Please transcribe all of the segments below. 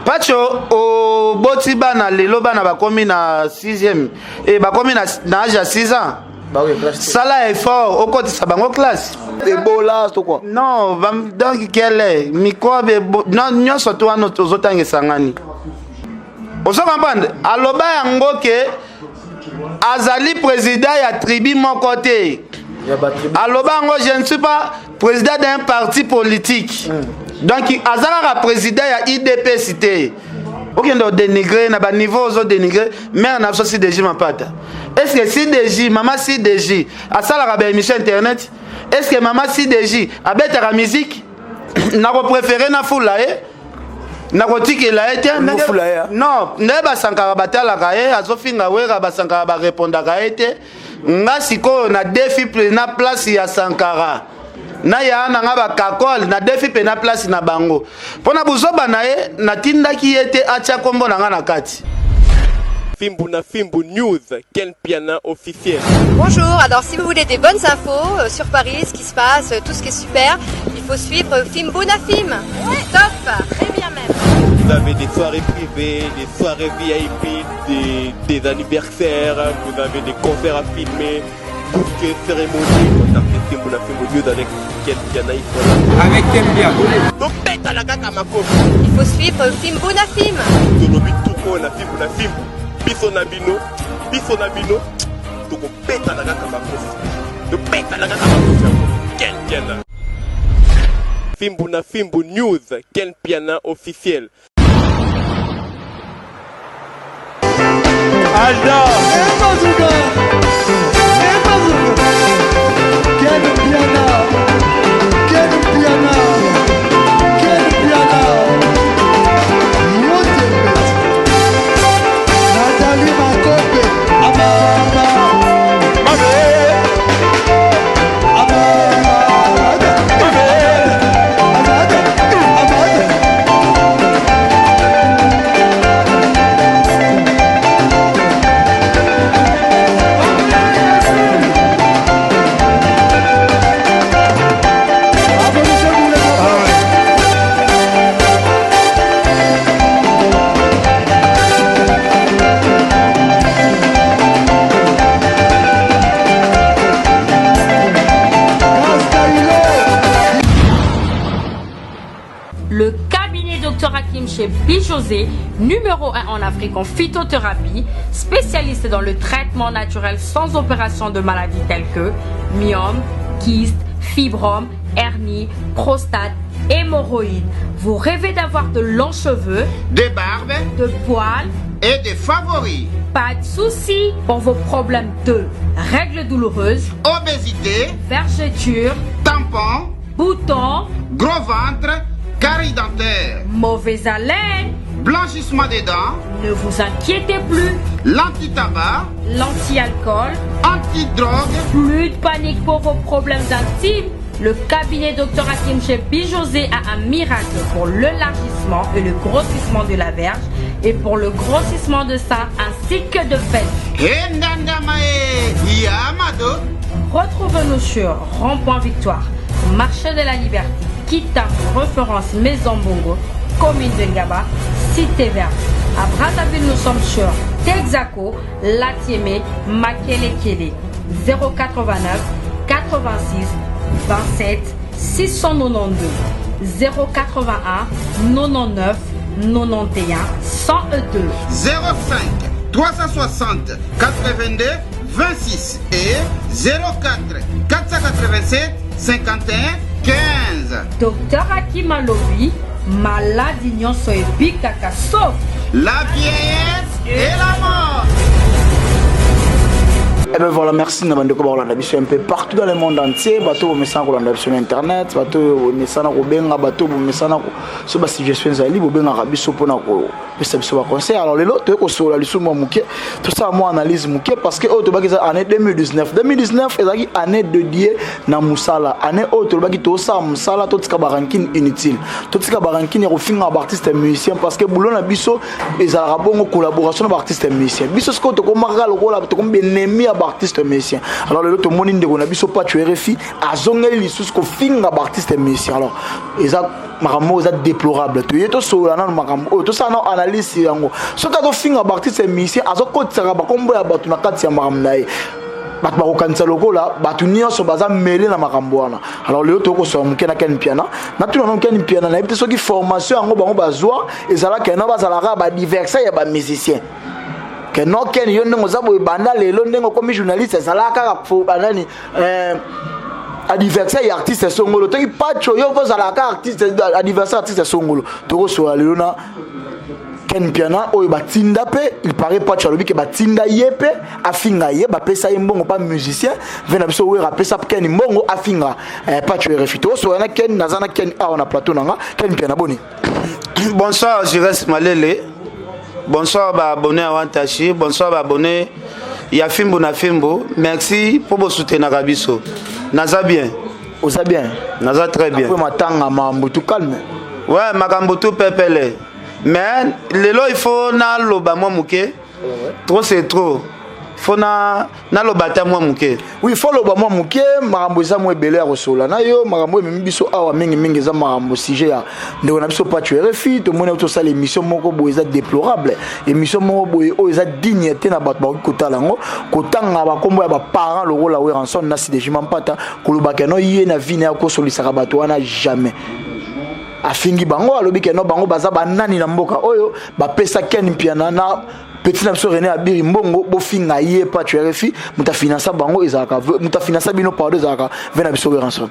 Pacho au botiba na lelo bana bakomi na 6e et bakomi na âge à 6 ans. Bah oui, Sala effort au côté sa bango classe. Ebola to quoi? Non, donc quel est microbe non nyo surtout an ozotanga sangani. Ozo comprendre aloba yango ke azali président ya tribu mon côté. Aloba yango je ne suis pas président d'un parti politique. Donc azala président ya IDP cité. Aucun de dénigrer na ba niveau ozo dénigrer mais on a aussi des ma pata. Est-ce que CDJ maman CDJ a ça la émission internet? Est-ce que maman CDJ a bête la musique? N'a pas préféré na foula na kotiki la ete non ne ba sankara batala kae azofinga wera ba sankara ba répondre kaete nga siko na défi na place ya Sankara na ya na nga ba kakol na défi pe na place na bango pona buzoba na ye na tindaki ete acha kombo na nga na kati. Fimbu na Fimbu News, quel piana officiel. Bonjour, alors si vous voulez des bonnes infos sur Paris, ce qui se passe, tout ce qui est super, il faut suivre Fimbu na Fim. Top, très bien même. Vous avez des soirées privées, des soirées VIP, des anniversaires, vous avez des concerts à filmer, tout ce qui est cérémonie. Contactez Fimbu na Fimbu News avec quel piana il faut là. Avec quel piano? Donc pète à la gata ma coche. Il faut suivre Fimbu na Fim. Tolobi tout na Fimbu na Fimbu. Biso na bino, toko peta na gaka makofi. To peta na gaka makofi. Quel piana. Fimbu na Fimbu News, quel piana officiel. Alda. Le cabinet Dr Hakim chez Bijosé, numéro 1 en Afrique en phytothérapie, spécialiste dans le traitement naturel sans opération de maladies telles que myome, kyste, fibrome, hernie, prostate, hémorroïdes. Vous rêvez d'avoir de longs cheveux, des barbes, de poils et des favoris. Pas de soucis pour vos problèmes de règles douloureuses, obésité, vergetures, tampons, boutons, gros ventre, carie dentaire, mauvaise haleine, blanchissement des dents. Ne vous inquiétez plus. L'anti-tabac, l'anti-alcool, anti-drogue. Plus de panique pour vos problèmes intimes. Le cabinet Dr Hakim chez Bijosé a un miracle pour l'élargissement et le grossissement de la verge et pour le grossissement de sein ainsi que de fesses. Retrouvez-nous sur Rond-Point Victoire, Marché de la Liberté, Kita, référence Maison Bongo, commune de Ngaba, Cité Verte. À Brazzaville, nous sommes sur Texaco, Latiémé, Makelekele. 089 86 27 692 081 99 91 102 05 360 82 26 et 04 487 51 15. Docteur Hakim Alobi, maladie nyonso ebikaka sauf la vieillesse et la mort. Eh ben voilà, merci Nabandeko Barolanda Biso un peu partout dans le monde entier. Bateau Messana Rolanda sur internet, bateau Messana Robenga, bateau Messana so ba suggestion zali Bobenga Rabiso pona ko pesa biso ba conseil. Alors les lots ko so la lisu mo muke, tout ça moi analyse muke parce que auto ba kiza année 2019 ezaki année de dié na musala, année auto ba ki to sa musala to tika barankin inutile. To tika barankin ya kofinga ba artiste musicien parce que boulon na biso ezala bongo collaboration na ba artiste musicien. Biso ce ko to ko maraka lokola to ko benemi artiste musicien alors le to moni ndeko na biso pas tu RFI azongeli lisusu ko finga artiste musicien alors eza makambo eza déplorable to yeto sola na makambo to ça na analyse yango so ka to finga artiste musicien azokotisa ba kombo ya batu na kati ya makambo na ye bato bakokanisa lokola bato nyonso baza mêlé na makambo wana alors lelo tokosola moke na Ken Piana natuna na Ken Piana na yebi te soki formation yango bango bazwa ezalaka na bazalaka badiversaire ya bamusicien ke no Ken yo ndenge oza boye banda lelo ndenge komi journaliste ezalaka kaka banani adversaire ya artiste songolo toki pacho yo kozalaka artiste adversaire artiste songolo tokosola lelo na Ken Piana oyo batinda pe il paraît pas tu que batinda yepe afinga ye ba pesa mbongo pas musicien vena biso we rapesa Ken mbongo afinga pas tu refito so na Ken nazana Ken on a plateau nanga Ken Piana boni. Bonsoir, je reste Malele. Bonsoir ba abonné à Wantachi, bonsoir ba abonné ya Fimbo na Fimbo. Merci pour vos soutenir na biso. Naza bien. Oza bien. Naza très bien. Après matanga mambo tout calme. Ouais, makambo tout pepele. Mais lelo il faut na loba moi muke. Trop c'est trop. Faut na loba ta moi muke. Oui, faut loba moi muke, makambo za moi belé rosola. Na yo makambo memi biso awa mingi za makambo sujet ya. Ndeko na biso pas tu RFI, to mona to ça l'émission moko boza déplorable. Émission moko boye o eza dignité na bato ba kotala ngo, kotanga ba kombo ya ba parents le rôle la ranson na si de jimampata, kolobaka no yé na vie na ko solisaka bato wana jamais. Afingi bango alobi ke no bango baza banani na mboka oyo bapesa Ken Piana na petit na biso René Abiri mbongo bo finga ye pas tu RFI muta financer bango ezaka muta financer bino pardon ezaka vena biso ransom.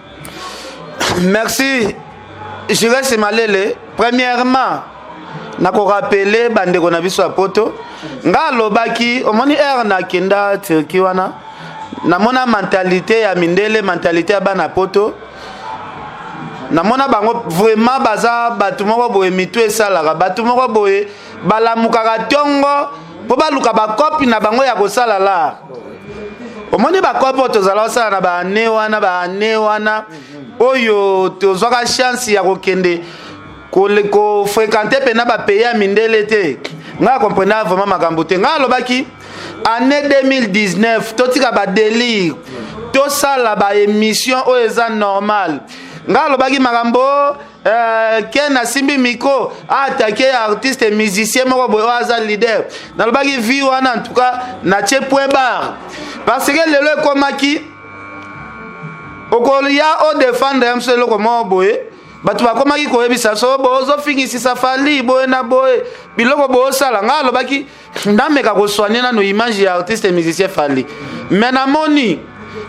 Merci. Je reste Malele. Premièrement, nako rappeler bandeko na biso apoto nga lobaki omoni na kenda Turki wana na mona mentalité ya mindele mentalité ya bana poto na mona bango vraiment baza batu moko boye mitu esalaka batu moko boye balamukaka tongo po baluka bakopi na bango ya kosala la omoni bakopi tozala osala na baane wana oyo tozwaka chance ya kokende ko fréquenter pena ba pays ya mindele te nga comprendre vraiment makambo te nga lobaki année 2019 totika ba délire to sala ba émission oyo eza normal nga lobaki makambo Ken asimbi miko attaquer artiste musicien moko boyo aza leader na lobaki vie wana en tout cas na tie point barre parce que lelo komaki okolia o défendre un seul comme boye batu bakomaki koyebisa so bozo fingisisa fali boye na boye biloko boyo sala nga lobaki ndameka kosoigner na no image ya artiste musicien fali mais na moni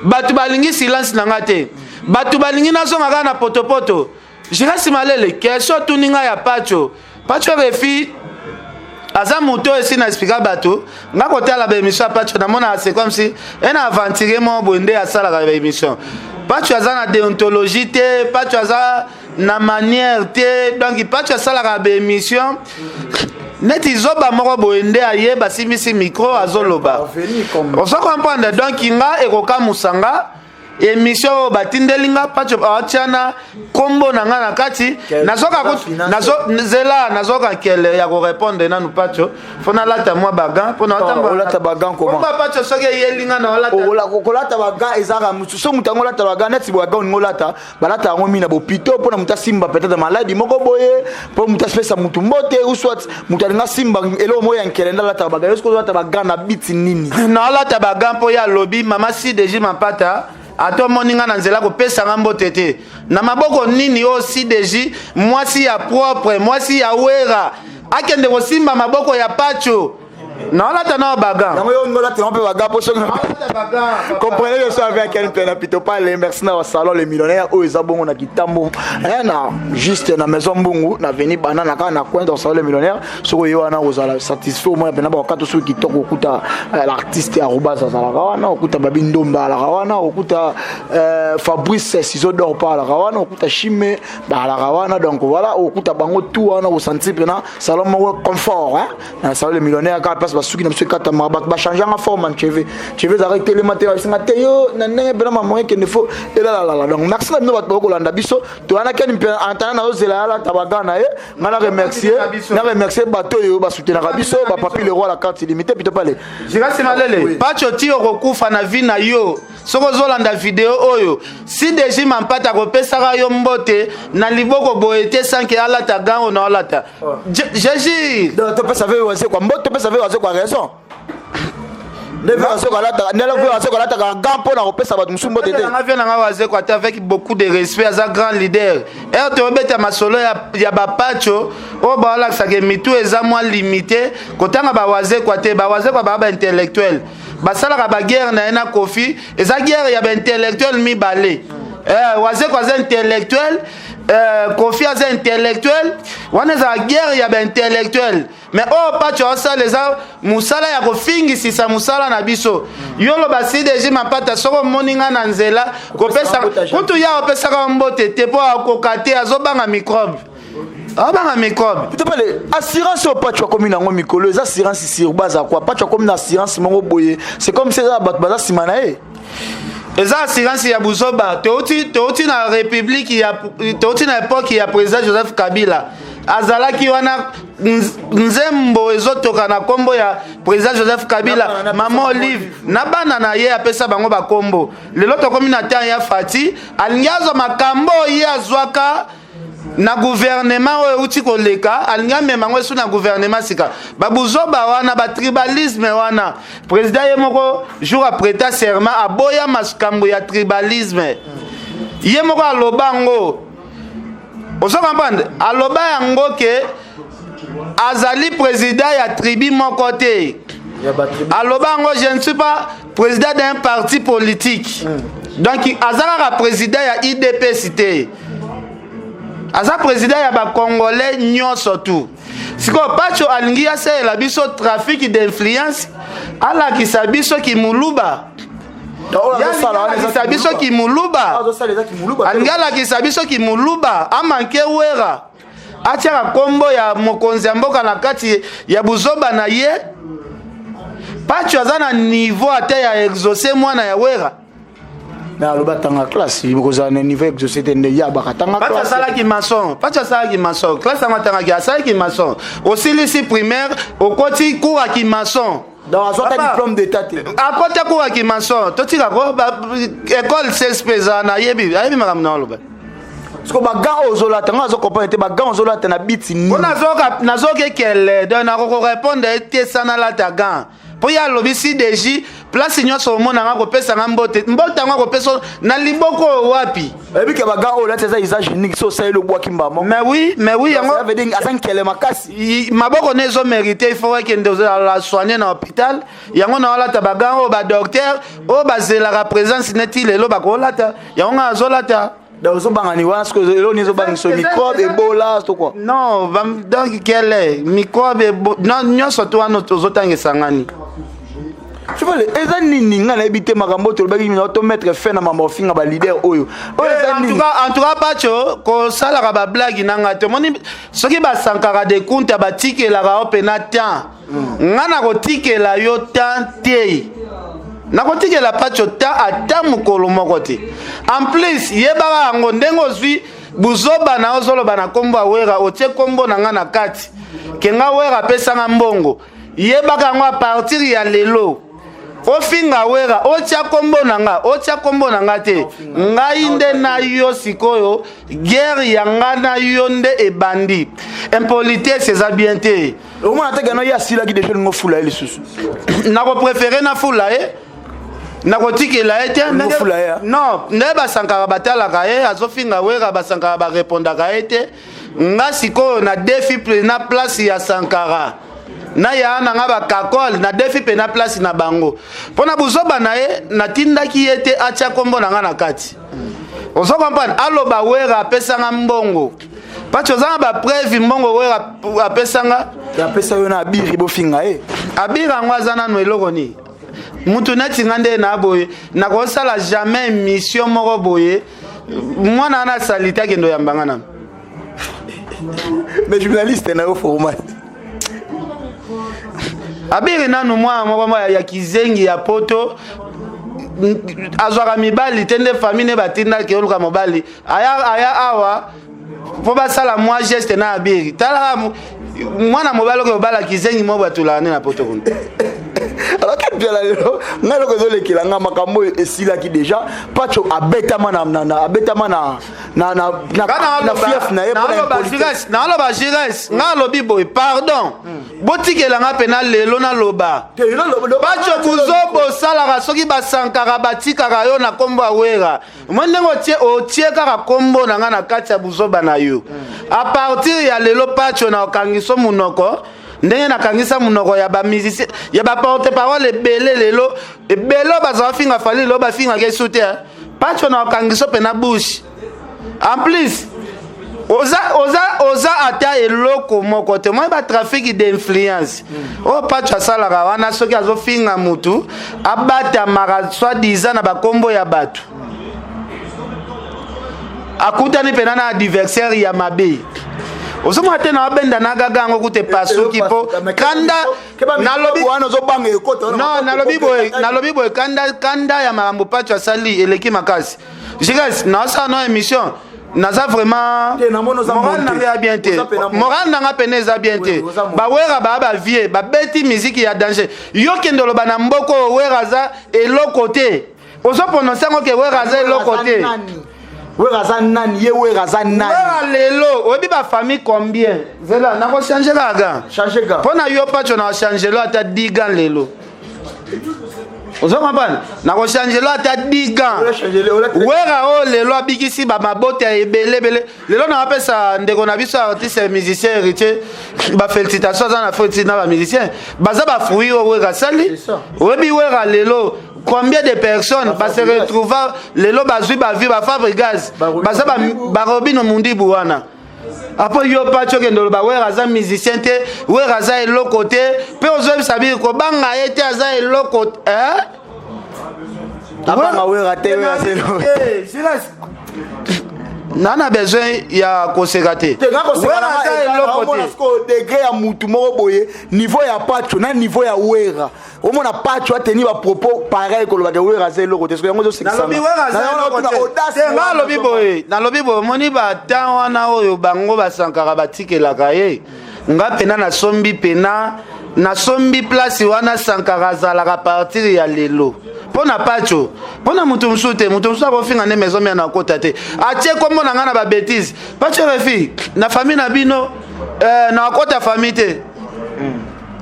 batu balingi silence na ngate batu balingi nazonga kana potopoto jirasi Malele question tuninga ya pacho refi aza muto esi na expliquer bato nga kotala ba émission pacho na mona c'est comme si ena aventurer mo bonde asala ka émission pacho aza na déontologie te pacho aza na manière te donc pacho asala ka émission neti zoba moko bonde aye basimisi micro azoloba on se comprendre donc nga ekoka musanga émission batindelinga pacho achana kombo na nga na kati nazoka kele ya ko répondre na nous pacho fona lata moi bagan pona lata bagan comment pacho soki yelinga na lata bagan ezaka so mutango lata bagan neti bagan ngolata balata ngo mina bopito pona muta simba peut-être maladi moko boye po muta spesa mutu mbote ou soit mutalinga simba elo moya nkelenda lata bagan est-ce que lata bagan na biti nini na lata bagan po ya lobby mama si deji mapata ato moninga na nzela ko pesa ngambo tete na maboko nini aussi deji mwasi ya propre mwasi ya wera akende ko simba maboko ya pacho na la tana bagan na yo ngola te on peut bagan pour comprenez le ça avec Ken Piana pito pas les merci na salon les millionnaires o ezabongo na kitambo na juste na maison mbungu na veni banana ka na coin dans salon les millionnaires so yo wana ozala satisfait au moins pena ba kato so kitoko okuta l'artiste arobase za la kawana okuta babindomba la kawana okuta Fabrice Sizodor par la kawana okuta Chime ba la kawana donc voilà okuta bango tout wana au sentir pena salon mo confort na salon les millionnaires ka place basuki na biso ekatama bato bachange anga forme en cheve ezalaka télématéria esenga te yo na ndenge mpena mamoye kende fo elalala donc merci na bino bato bakolanda biso toyanakeni mpe antana nazozela alata baga na ye nga na remercier bato oyo basoutenaka biso bapapi le roi la carte illimité pito pale Jirasi Malele pacho ti okokufa na vi na yo soko ozolanda video oyo si deji mampata kopesaka yo mbote na liboko boye te sanke alata gango na alata jeji topesa ve wase kwa mbote topesa ve wase kwa raison avec beaucoup de respect à un grand leader. Et masolo ya bapacho o baala sake mitu eza moins limité kotanga bawaze kwa te bawaze kwa baba intellectuel basala ka ba guerre na ena kofi eza guerre ya ba intellectuel mi balé waze kwa za intellectuel Kofi aza intellectuel wana za guerre ya ba intellectuel mais oh pacho ça les a musala ya kofingisa musala na biso yolo basi deji mapata soko moninga na nzela kopesa kutu ya opesa ka mbote te po akokate azobanga microbe abanga microbe tu parles assurance au pacho comme na ngo mikolo les assurance sur base à quoi pacho comme na assurance mongo boye c'est comme ça ba baza simanae eza assurance ya buzoba toti na république ya toti na époque ya président Joseph Kabila azalaki wana nzembo ezotoka na kombo ya président Joseph Kabila mama Olive na bana na ye apesa bango ba kombo lelo tokomi na temps ya Fati alingazo makambo ye azwaka na gouvernement oyo uti koleka alinga memango esu na gouvernement sika babuzoba wana ba tribalisme wana président ye moko jour après ta serment aboya maskambo ya tribalisme ye moko alobango oso comprendre aloba yango ke azali président ya tribu moko te alobango je ne suis pas président d'un parti politique donc azalaka président ya IDP cité aza président ya ba congolais nyonso tout siko pacho alingi asala biso trafic d'influence ala kisabiso ki muluba kisabiso ki muluba alingala kisabiso ki muluba amanke wera atiaka kombo ya mokonzi ya mboka na kati ya buzoba na ye pacho aza na niveau ate ya exaucer mwana ya wera na loba tanga classe because on niveau exaucé de ya bakatanga classe pacha sala ki maçon classe amatanga ki asala ki maçon aussi lycée primaire okoti cours ki maçon dans azota diplôme d'état te akota cours ki maçon totika ko école CSP za na yebi makamna loba parce que baga ozola tanga zo comprendre te baga ozola te na biti ni nazoke kele donc na ko répondre te sana la taga po ya lobi si deji place nyonso omona nga kopesa nga mbote nga kopesa na liboko wapi ebi ke baga o la teza usage unique so ça le bois kimbamo mais oui yango ça veut dire asan kele makasi maboko nezo mériter il faut que ndozo la soigner na hôpital yango na wala ta baga o ba docteur o bazela la présence neti lelo bakolata yango nga azolata donc zo bangani wa ce que lelo nizo bang so microbe ebola to quoi non donc quel est microbe non nyonso to wana tozotangisa ngani tu vois les nini nga na ebité makambo to baki mina to mettre fin na mama finga ba leader oyo en tout cas pacho ko sala ka ba blague nanga to moni soki ba sankara de compte ba tikela ka opena temps nga na ko tikela yo temps te na ko tikela pacho temps ata mukolo moko te en plus yeba ngo ndengo zwi buzoba na ozoloba na kombo awera otie kombo na nga na kati kenga wera pesa nga mbongo yeba ka ngo a partir ya lelo ofinga wera otia kombo nanga te ngai nde na yo sikoyo guerre ya nga na yo nde ebandi impolitesse eza bien te omona te gano ya sila ki de ngo fula ele susu na ko préférer na fula na ko tikela ete non ne basankara batalaka ye azofinga wera basankara ba répondaka ete nga sikoyo na défi na place ya Sankara na ya na nga ba kakol na défi pe na place na bango pona buzoba na ye na tindaki ete atia kombo na nga na kati ozo comprendre aloba wera apesa nga mbongo pacho zanga ba preuve mbongo wera apesa nga apesa yo na abiri bofinga abira ngwaza na no eloko ni mutu neti ngande na boye na ko sala jamais mission moko boye mwana na salita kendo ya mbangana mais journaliste na au format abiri nanu mwa ya kizengi ya poto azwaka mibali tende famille batinda ke oluka mobali aya awa po basala mwa geste na abiri tala mwana mobali ko bala kizengi mo batula na poto kuna. Alors que bien là ngalo ko zole kilanga makambo esilaki déjà pacho abetama na fief na na loba jires ngalo bibo pardon botikela nga pena lelo na loba pacho kuzobo sala soki basankara batikaka yo na kombo awera mwendengo otie kaka kombo na nga na kati ya buzoba na yo a partir ya lelo pacho na okangiso munoko ndenge nakangisa munoko ya ba musicien ya ba porte parole ebele lelo ebelo bazwa finga fali lo ba finga ke soute pacho na okangiso pena bush en plus oza ata eloko moko te moi ba trafic d'influence o pacho asalaka wana soki azofinga mutu abata mara soi-disant na bakombo ya batu akutani pena na adversaire ya mabe osomo ate na wabenda na gaga ngo kute pasuki po kanda nalobi wana zo banga ekota no nalobi boy kanda ya marambo pacho asali eleki makasi jigas na sa no émission naza vraiment moral na bien te moral na pene za bien te ba wera ba vie ba beti musique ya danger yo kendolo bana mboko wera za eloko te ozo prononcer ngo ke wera za eloko te. Wera nani ye wera nani wera lelo obi ba famille combien zela na ko changer gaga changer ga pona yo pacho na changer lo ata 10 gants lelo ozo comprendre na ko changer lo ata 10 gants wera o lelo abikisi ba mabote ebele lelo na apesa ndeko na biso artiste musicien héritier ba félicitations na foti na ba musicien baza ba fruit o wera sali obi wera lelo. Combien de personnes va se retrouver les lobes à ba vie ba fabrique gaz ba robino mundi buana après yo pacho kendo ba wera za musicien te wera za eloko te pe ozo sabi ko banga ete za eloko banga wera te wera se nana besoin ya kosekate degré ya mutu moko boye niveau ya pacho na niveau ya wera omona pacho ateni ba propos pareil ko loba de wera ze loko te so yango zo sekisa na lobi boye moni ba tan wana oyo bango basankara batikelaka ye nga pena na sombi pena na sombi place wana sankara zalaka partir ya lelo pona pacho pona mutu msute akofinga ne maison mea na kota te atie kombo na nga na ba bêtise pacho refi na famille na bino na kota famille te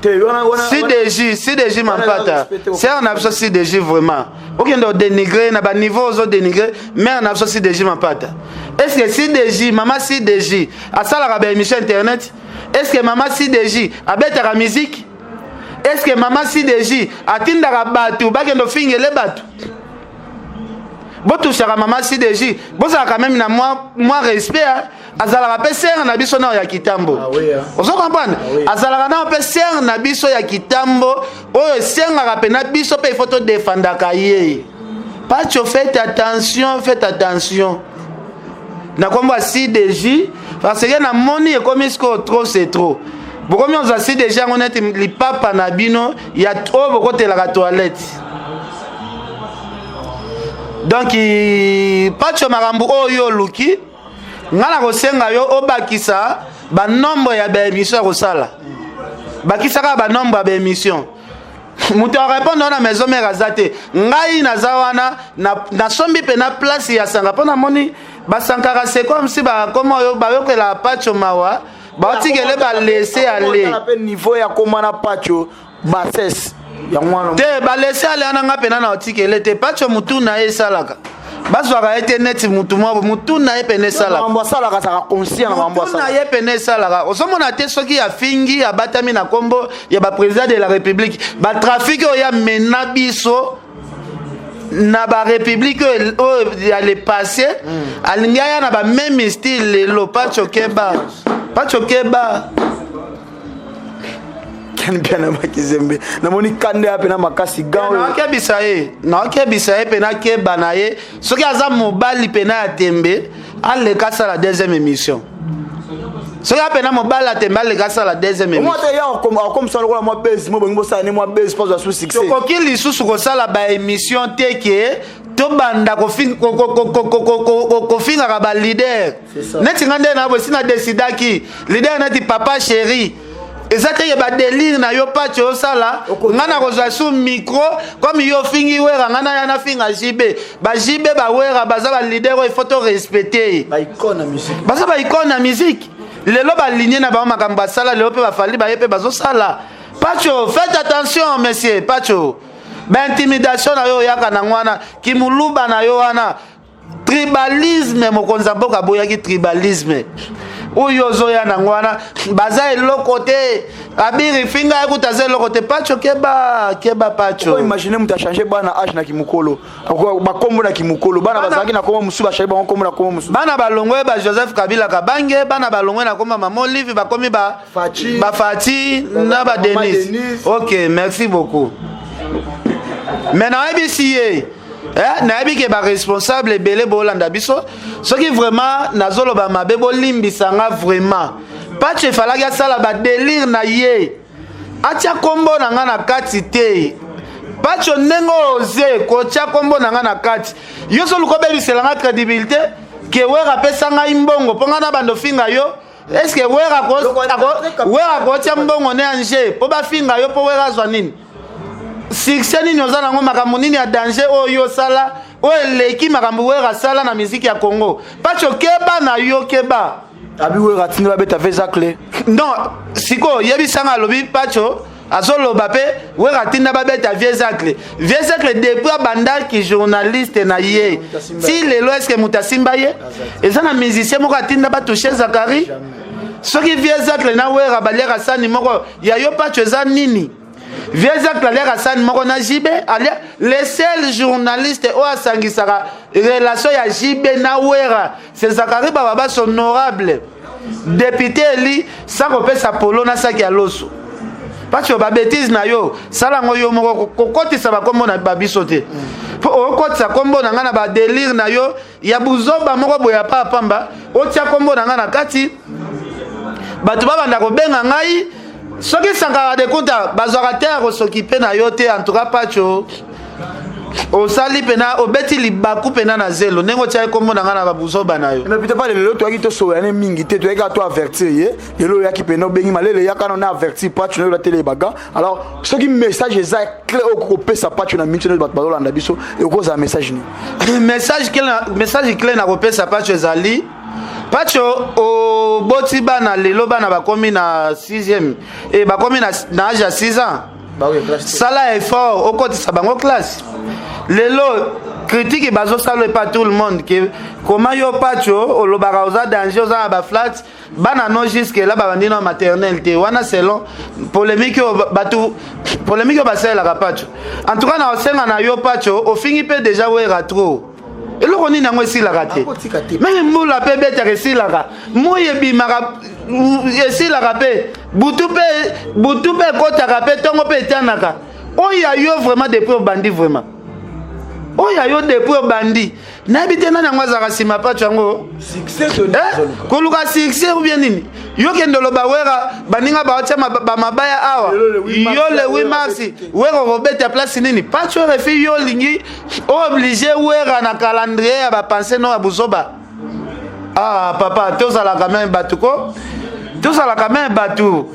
CDJ mampata c'est un abso CDJ vraiment okendo dénigrer na ba niveau zo dénigrer mais un abso CDJ mampata est-ce que CDJ maman CDJ asala ba émission internet est-ce que maman CDJ abetaka musique est-ce que maman CDJ atindaka batu bakendo fingele batu botushaka maman CDJ bozala quand même na moi respect azalaka pe ser na biso na ya kitambo ozo comprendre azalaka na pe ser na biso ya kitambo oyo sengaka pe na biso pe photo défendaka ye pacho faites attention na kombo CDJ parce que na moni e comme ce trop c'est trop beaucoup mieux on CDJ on est li papa na bino ya trop beaucoup de la toilette donc pacho marambu oyo luki ngala kosenga yo obakisa ba nombre ya ba émission kosala bakisa ka ba nombre ya ba émission muto répondre na maison mère azate ngai nazawana na sombi pe na place ya sanga pona moni basankara c'est comme si ba comment yo ba yokela pacho mawa ba tikele ba laisser aller niveau ya komana pacho bases ya mwana te ba laisser aller ananga pe na otikele te pacho mutu na esalaka bazwaka ete neti mutu na ye pene salaka mambo salaka saka conscient mambo salaka na ye pene salaka osomona te soki ya fingi abatami na kombo ya ba président de la république ba trafic oya mena biso na ba république ya le passé alingi aya na ba même style lelo pacho keba bien makizembe na moni kande ape na makasi gawo na okebisa ye pena keba na ye soki aza mobali pena ya tembe aleka sala deuxième émission soki apena mobala te mbaleka asala deuxième émission comme ça lokola mwa base mo bongo ça ne mwa base pas de succès tokoki lisusu kosala baémission te ke tobanda kofingaka balider neti nga nde na boye sina desidaki lider neti papa chéri eza teke badélire na yo pache osala nga na kozwa su micro comme yo fingi wera nga na ya nafinga jibe bajibe bawera baza balider oyo ifo to respecte baza baicone na musique lelo baligne na bango makambo basala lelo mpe bafali baye mpe bazosala pacho faites attention monsieur pacho baintimidation na yo oyaka na ngwana kimuluba na yo wana tribalisme mokonzi mboka boyaki tribalisme oyo ozoya na ngwana baza eloko te abiri finga ekuta za eloko te pacho keba pacho imagine mutu achange bana age na kimukolo bakombo na kimukolo bana bazalaki na kombo mosusu bachange bango kombo na kombo mosusu bana balongwe ba Joseph Kabila Kabange bana balongwe na kombo Mama Olive bakomi ba Fati na ba Denis. OK, merci beaucoup. Maintenant ABCA nayebi ke ba responsable ebele bolanda biso soki vraiment nazoloba mabe bolimbisanga vraiment pache falaki asala ba délire na ye atia kombo na nga na kati te pache ndenge oze kotia kombo na nga na kati yo so lukobebiselanga crédibilité ke wera apesa ngai mbongo mpo nga na bando finga yo eske wera kotia mbongo ne anje mpo bafinga yo mpo wera azwa nini succès nini oza nango makambo nini ya danger oyo sala oyo eleki makambo wera sala na miziki ya Congo pacho keba na yo keba abi wera tindi babeta vezacle non siko yebisanga alobi pacho azoloba pe wera tinda babeta viezacle depuis abandaki journaliste na ye ti lelo eske mutu asimba ye eza na musicien moko atinda batouche Zakari soki viezacle na wera baliaka sani moko ya yo pacho eza nini Viezacle aleka sani moko na Jibe le seul journaliste o asangisaka relation ya Jibe na wera c'est Zakari Baba honorable député eli sako pesa polo na saki ya loso pacho ba bêtise na yo sala ngo yo moko kokotisa bakombo na babiso te po okotisa kombo na nga na ba délire na yo ya buzoba moko boya pa pamba otia kombo na nga na kati batu babanda kobenga ngai soki sankara de kuta bazwaka te akosokipe na yo te en tout cas pacho osali pena obeti libaku pena na zelo ndenge otia kombo na nga na babuzoba na yo mais peut-être pas lelo toyaki tosoyane mingi te toyaki to avertir ye lelo oyaki pena obengi malele yaka na avertir pacho na yo tele baga alors soki message eza clair okopesa pacho na mingi na bato bazolanda biso ekoza message ni message clair na kopesa pacho ezali pacho o boti bana lelo bana bakomi na 6e et bakomi na âge ya 6 ans sala effort okotisa bango classe lelo critique bazo sala pas tout le monde que comment yo pacho olobaka oza danger oza na ba flat bana no jusque là babandi na maternelle te wana selon polémique basala pacho en tout cas na osenga na yo pacho ofingi pe déjà wera trop eloko nini yango esilaka te meme mbula mpe betaka esilaka moi ebimaka esilaka mpe butu mpe ekotaka mpe ntongo mpe etianaka oyo yo vraiment depuis obandi vraiment oyo yo depuis obandi nayebi te nani yango azalaka nsima pacho yango koluka succès ou bien nini yo kende oloba wera baninga baotia bamabaya awa yo le 8 mars wera okobeta place nini pacho refi yo olingi oblige wera na calendrier ya bapense no ya buzoba papa tozalaka meme bato ko tozalaka meme bato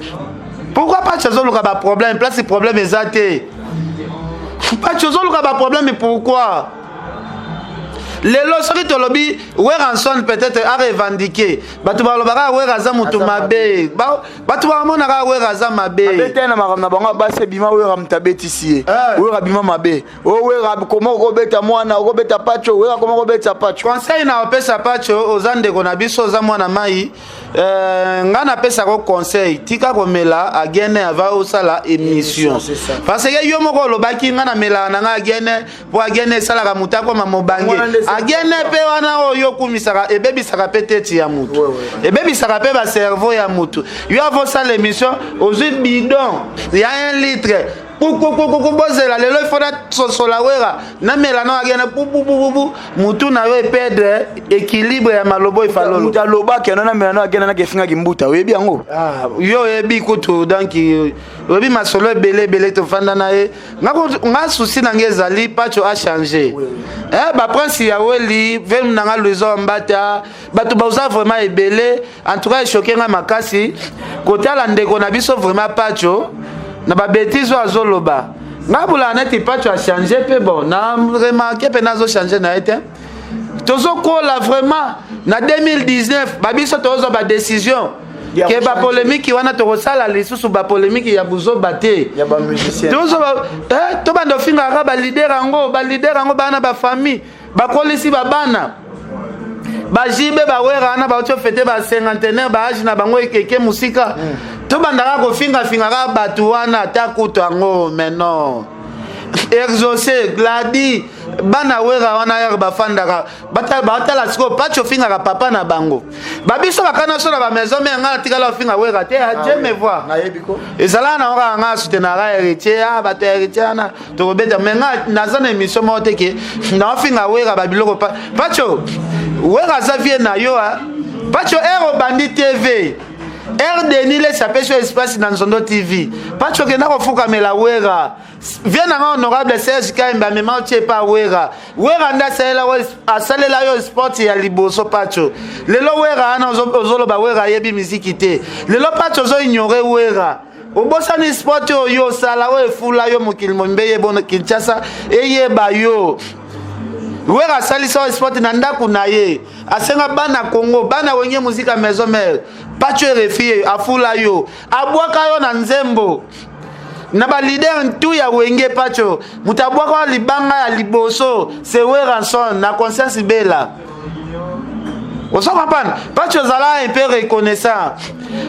pourquoi pacho azoluka baproblème place problème eza te pacho azoluka baproblème pourquoi lelo soki tolobi Weranson peut-être a revendiqué batu balobaka wera za mutu mabe batu bamonaka wera za mabe betena makamna bango base bima wera mtabetisi wera bima mabe o wera comment robeta mwana robeta pacho wera comment robeta pacho conseil na opesa pacho ozande kona biso za mwana mai ngana pesa ko conseil tika komela agene ava osala émission parce que yo moko lobaki ngana mela na nga agene po agene sala ka mutako mamobange agene pe wana oyo kumisaka ebebisaka pe tete ya mutu ebebisaka pe ba cerveau ya mutu yo avo sala émission aux bidon il y a 1 litre bozela lelo ifona sosola wera na mela na agena bu mutu na yo perdre équilibre ya malobo ifalolo mutu aloba ke na mela na agena na kefinga kimbuta oyebi yango yo yebi kutu donc oyebi masolo belé to fanda na ye nga souci na ngezali pacho a changer ba prince ya weli vem na nga luzo mbata batu bauza vraiment ebele en tout cas choqué nga makasi kotala ndeko na biso vraiment pacho na ba bêtise azoloba nga bula neti pacho a changer pe bon na remarqué pe nazo changer na été tozo kola vraiment na 2019 ba biso tozo ba décision ke ba polémique wana to sala lisusu ba polémique ya buzo baté ya ba musicien tozo to bando finga ra ba leader ango bana ba famille ba kolisi ba bana ba jibe ba wera na ba to fêter ba cinquantenaire ba âge na bango ekeke musika to bandaka ko finga ra batu wana ta kuto ango mais non exaucé gladi bana wera wana ya bafandaka batala siko pacho finga ka papa na bango babiso bakana so na ba maison mais nga tikala finga wera te je me vois na yebiko ezala na nga nga soutenara héritier bato héritier na to kobeta mais nga nazana émission mo te ke na finga wera babiloko pacho wera zavie na yo pacho ero bandi TV RDN les s'appelle espace dans Nzondo TV. Pas que na kofuka mela wera. Viens na honorable Serge Kaimba mais ma tie pas wera. Wera nda sala asalela yo sport ya liboso pacho. Lelo wera na ozolo ba wera yebi musique te. Lelo pacho zo ignorer wera. Obosa ni sport yo sala we fula yo mokili mbeye bona Kinshasa eyeba yo. Wera salisa sport na ndaku na ye. Asenga bana Congo, bana wenye muzika maison mère. Pacho refie afula yo. Abwaka yo na nzembo. Na ba leader ntu ya wenge pacho. Mutabwaka libanga ya liboso. Se wera son na conscience bela. Oso kapana. Pacho zala un peu reconnaissant.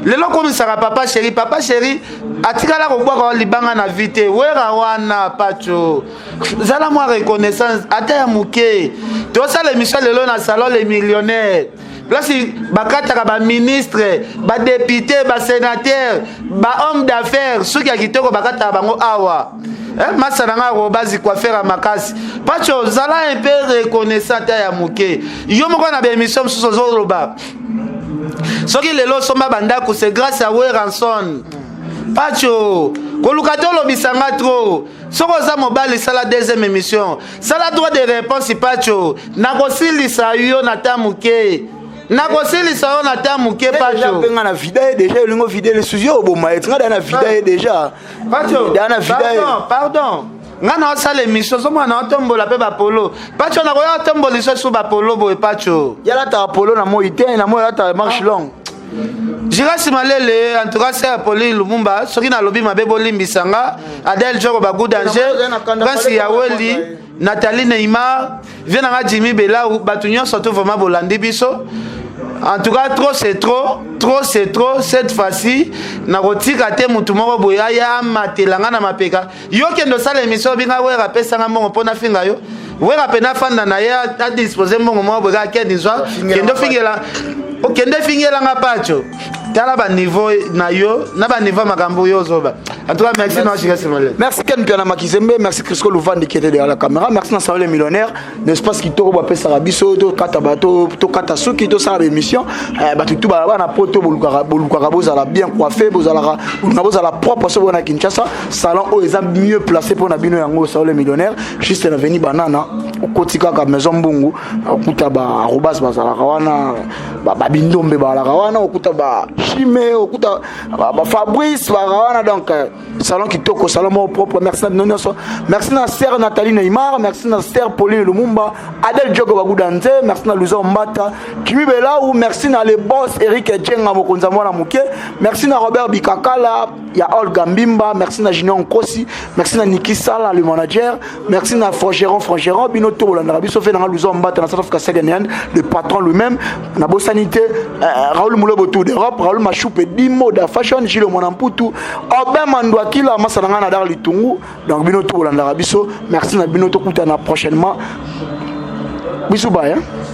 Lelo comme ça papa chéri atikala ko bwaka libanga na vite. Wera wana pacho. Zala moi reconnaissance ata ya muke. To ça l'émission lelo na salon les millionnaires. Place bakata ba ministre, ba député, ba sénateur, ba homme d'affaires, ceux qui a kitoko bakata bango awa. Masana nga ko bazi quoi faire à makasi. Pacho zala un peu reconnaissant ya muke. Yo moko na ba émission sur zoloba. Soki lelo somba bandako c'est grâce à Weranson. Pacho kolukatolo bisanga trop. Soko za mobile sala deuxième émission. Sala droit de réponse pacho. Nakosilisa yo na tamuke. Nakosilisa yo na tamuke pacho. Déjà na vida déjà lingo vida le sujet oboma etinga na vida déjà. Pacho. Pardon. Nga na sala émission somo na tombola pe ba polo. Pacho na ko ya tombola so ba polo boy pacho. Yala ta polo na mo ite na mo ya ta marche long. Jira simalele en tout cas c'est Apolline Lumumba soki na lobi mabe bolimbisanga Adel Joko ba good danger Prince Yaweli Nathalie Neymar vient na Jimmy Bela ou batunyo surtout vraiment bolandi biso en tout cas trop c'est trop cette fois-ci na kotika te mutu moko boya ya matelanga na mapeka yo kendo sala émission binga wera pesa nga mbongo pona finga yo wera pena fanda na ya a disposer mbongo moko boya kendo zwa kendo fingela okende fingela nga pacho tala ba niveau na yo na ba niveau makambo yo zoba en tout cas merci na chika simole merci Ken Piana Makizembe merci Crisco Louvandi qui était derrière la caméra merci na salon les millionnaires l'espace qui toko ba pesa biso to kata bato to kata soki to sala émission ba tout ba na poto boluka bozala bien coiffé bozala bozala propre so bona Kinshasa salon o eza mieux placé pour na bino yango salon les millionnaires juste na veni banana kotika ka maison mbungu okuta ba arobas bazala kawana ba bindombe ba kawana okuta ba Chimé, okuta ba Fabrice ba kawana donc salon qui toko salon propre merci na sœur Nathalie Neymar merci na sœur Pauline Lumumba Adel Diogo Bagudanze merci na Luzo Mbata Kimi Bela ou merci na le boss Eric Djenga Mokonza mwana muke merci na Robert Bikakala ya Olga Mbimba merci na Junior Nkosi merci na Niki Sala le manager merci na Frangeron Binoto Bolanda biso fait na Luzo Mbata na South Africa Sénégal le patron lui-même na Bosanité Raoul Moulobotou d'Europe Raoul Machoupe Dimo da Fashion Gilles Monamputu Obin Mandouakila Masalanga na Dar Litungu donc Binoto Bolanda biso merci na Binoto kutana prochainement bisou bye hein?